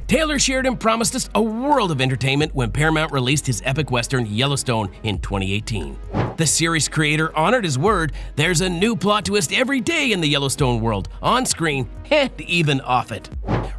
Taylor Sheridan promised us a world of entertainment when Paramount released his epic western Yellowstone in 2018. The series creator honored his word. There's a new plot twist every day in the Yellowstone world, on screen and even off it.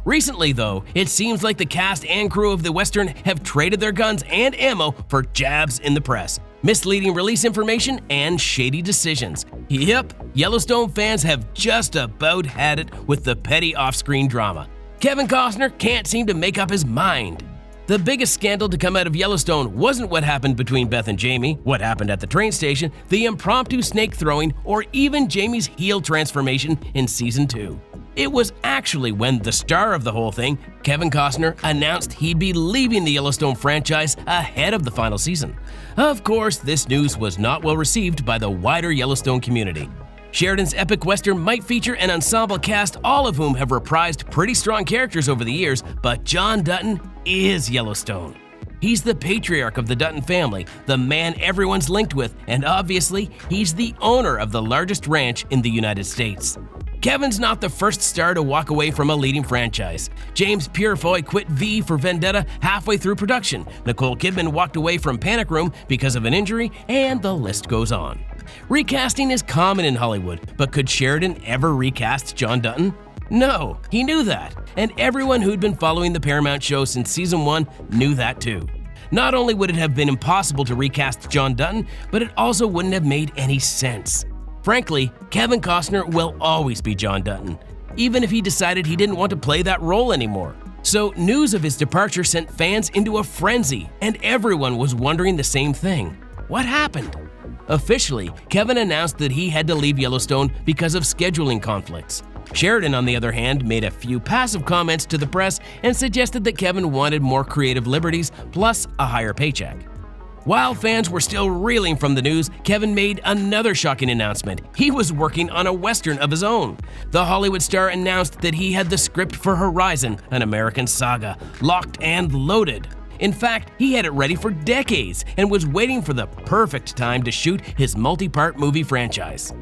Recently, though, it seems like the cast and crew of the western have traded their guns and ammo for jabs in the press, misleading release information, and shady decisions. Yep, Yellowstone fans have just about had it with the petty off-screen drama. Kevin Cosner can't seem to make up his mind. The biggest scandal to come out of Yellowstone wasn't what happened between Beth and Jamie, what happened at the train station, the impromptu snake throwing, or even Jamie's heel transformation in Season 2. It was actually when the star of the whole thing, Kevin Costner, announced he'd be leaving the Yellowstone franchise ahead of the final season. Of course, this news was not well received by the wider Yellowstone community. Sheridan's epic western might feature an ensemble cast, all of whom have reprised pretty strong characters over the years, but John Dutton is Yellowstone. He's the patriarch of the Dutton family, the man everyone's linked with, and obviously, he's the owner of the largest ranch in the United States. Kevin's not the first star to walk away from a leading franchise. James Purefoy quit V for Vendetta halfway through production. Nicole Kidman walked away from Panic Room because of an injury, and the list goes on. Recasting is common in Hollywood, but could Sheridan ever recast John Dutton? No, he knew that, and everyone who'd been following the Paramount show since Season 1 knew that too. Not only would it have been impossible to recast John Dutton, but it also wouldn't have made any sense. Frankly, Kevin Costner will always be John Dutton, even if he decided he didn't want to play that role anymore. So news of his departure sent fans into a frenzy, and everyone was wondering the same thing. What happened? Officially, Kevin announced that he had to leave Yellowstone because of scheduling conflicts. Sheridan, on the other hand, made a few passive comments to the press and suggested that Kevin wanted more creative liberties plus a higher paycheck. While fans were still reeling from the news, Kevin made another shocking announcement. He was working on a western of his own. The Hollywood star announced that he had the script for Horizon, an American saga, locked and loaded. In fact, he had it ready for decades and was waiting for the perfect time to shoot his multi-part movie franchise.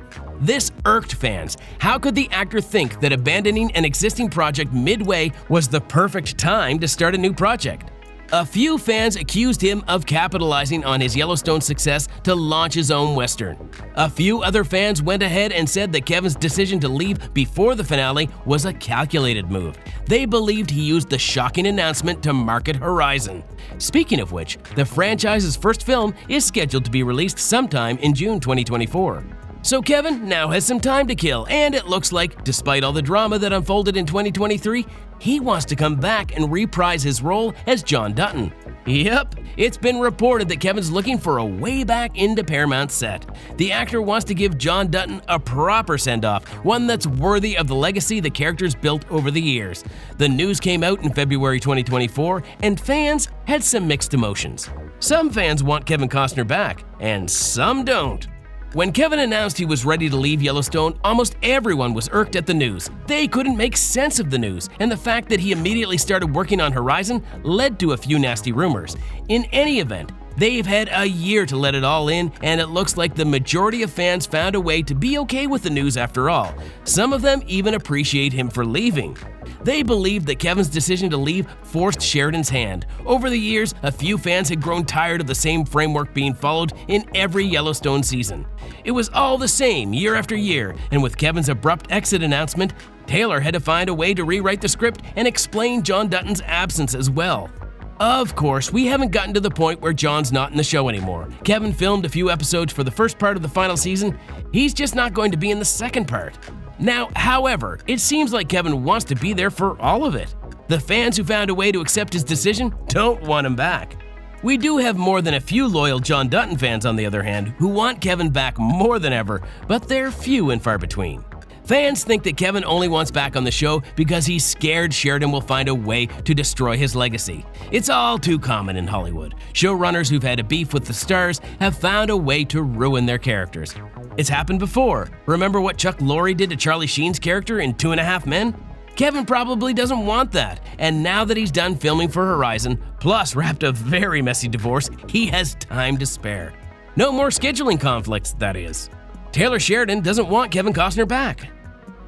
This irked fans. How could the actor think that abandoning an existing project midway was the perfect time to start a new project? A few fans accused him of capitalizing on his Yellowstone success to launch his own western. A few other fans went ahead and said that Kevin's decision to leave before the finale was a calculated move. They believed he used the shocking announcement to market Horizon. Speaking of which, the franchise's first film is scheduled to be released sometime in June 2024. So Kevin now has some time to kill, and it looks like, despite all the drama that unfolded in 2023, he wants to come back and reprise his role as John Dutton. Yep, it's been reported that Kevin's looking for a way back into Paramount set. The actor wants to give John Dutton a proper send-off, one that's worthy of the legacy the character's built over the years. The news came out in February 2024, and fans had some mixed emotions. Some fans want Kevin Costner back, and some don't. When Kevin announced he was ready to leave Yellowstone, almost everyone was irked at the news. They couldn't make sense of the news, and the fact that he immediately started working on Horizon led to a few nasty rumors. In any event, they've had a year to let it all in, and it looks like the majority of fans found a way to be okay with the news after all. Some of them even appreciate him for leaving. They believe that Kevin's decision to leave forced Sheridan's hand. Over the years, a few fans had grown tired of the same framework being followed in every Yellowstone season. It was all the same year after year, and with Kevin's abrupt exit announcement, Taylor had to find a way to rewrite the script and explain John Dutton's absence as well. Of course, we haven't gotten to the point where John's not in the show anymore. Kevin filmed a few episodes for the first part of the final season. He's just not going to be in the second part. Now, however, it seems like Kevin wants to be there for all of it. The fans who found a way to accept his decision don't want him back. We do have more than a few loyal John Dutton fans, on the other hand, who want Kevin back more than ever, but they're few and far between. Fans think that Kevin only wants back on the show because he's scared Sheridan will find a way to destroy his legacy. It's all too common in Hollywood. Showrunners who've had a beef with the stars have found a way to ruin their characters. It's happened before. Remember what Chuck Lorre did to Charlie Sheen's character in 2.5 Men? Kevin probably doesn't want that, and now that he's done filming for Horizon, plus wrapped a very messy divorce, he has time to spare. No more scheduling conflicts, that is. Taylor Sheridan doesn't want Kevin Costner back.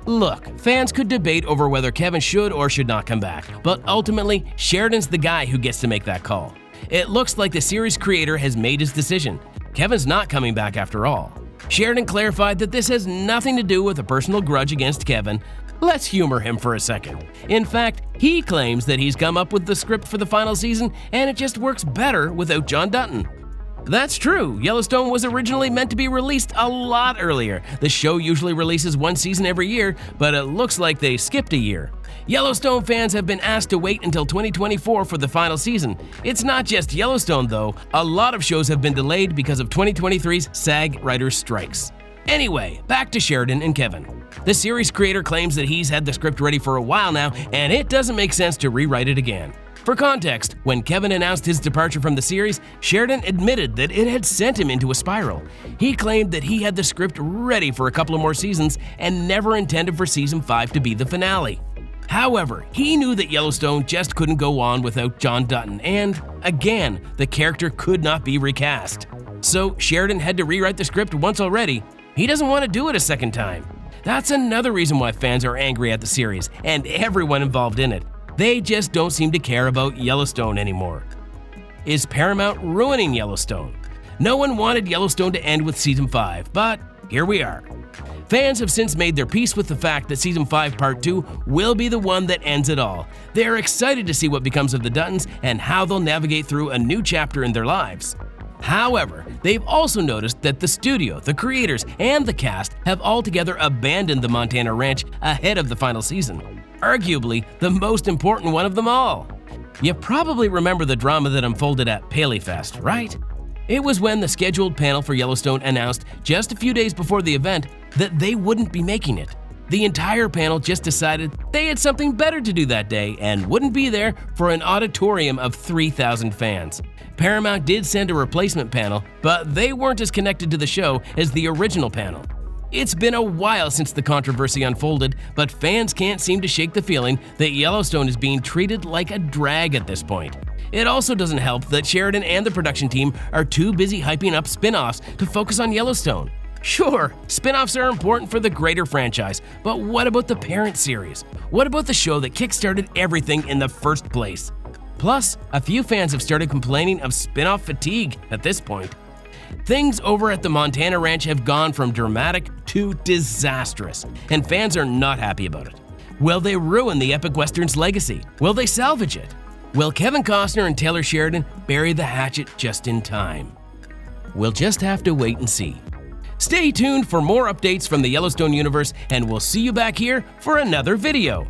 Look, fans could debate over whether Kevin should or should not come back, but ultimately, Sheridan's the guy who gets to make that call. It looks like the series creator has made his decision. Kevin's not coming back after all. Sheridan clarified that this has nothing to do with a personal grudge against Kevin. Let's humor him for a second. In fact, he claims that he's come up with the script for the final season and it just works better without John Dutton. That's true. Yellowstone was originally meant to be released a lot earlier. The show usually releases one season every year, but it looks like they skipped a year. Yellowstone fans have been asked to wait until 2024 for the final season. It's not just Yellowstone, though. A lot of shows have been delayed because of 2023's SAG writers' strikes. Anyway, back to Sheridan and Kevin. The series creator claims that he's had the script ready for a while now, and it doesn't make sense to rewrite it again. For context, when Kevin announced his departure from the series, Sheridan admitted that it had sent him into a spiral. He claimed that he had the script ready for a couple of more seasons and never intended for season 5 to be the finale. However, he knew that Yellowstone just couldn't go on without John Dutton, and again, the character could not be recast. So Sheridan had to rewrite the script once already. He doesn't want to do it a second time. That's another reason why fans are angry at the series and everyone involved in it. They just don't seem to care about Yellowstone anymore. Is Paramount ruining Yellowstone? No one wanted Yellowstone to end with Season 5, but here we are. Fans have since made their peace with the fact that Season 5 Part 2 will be the one that ends it all. They're excited to see what becomes of the Duttons and how they'll navigate through a new chapter in their lives. However, they've also noticed that the studio, the creators, and the cast have altogether abandoned the Montana ranch ahead of the final season. Arguably, the most important one of them all. You probably remember the drama that unfolded at PaleyFest, right? It was when the scheduled panel for Yellowstone announced just a few days before the event that they wouldn't be making it. The entire panel just decided they had something better to do that day and wouldn't be there for an auditorium of 3,000 fans. Paramount did send a replacement panel, but they weren't as connected to the show as the original panel. It's been a while since the controversy unfolded, but fans can't seem to shake the feeling that Yellowstone is being treated like a drag at this point. It also doesn't help that Sheridan and the production team are too busy hyping up spin-offs to focus on Yellowstone. Sure, spin-offs are important for the greater franchise, but what about the parent series? What about the show that kickstarted everything in the first place? Plus, a few fans have started complaining of spin-off fatigue at this point. Things over at the Montana ranch have gone from dramatic to disastrous, and fans are not happy about it. Will they ruin the epic western's legacy? Will they salvage it? Will Kevin Cosner and Taylor Sheridan bury the hatchet just in time? We'll just have to wait and see. Stay tuned for more updates from the Yellowstone universe, and we'll see you back here for another video.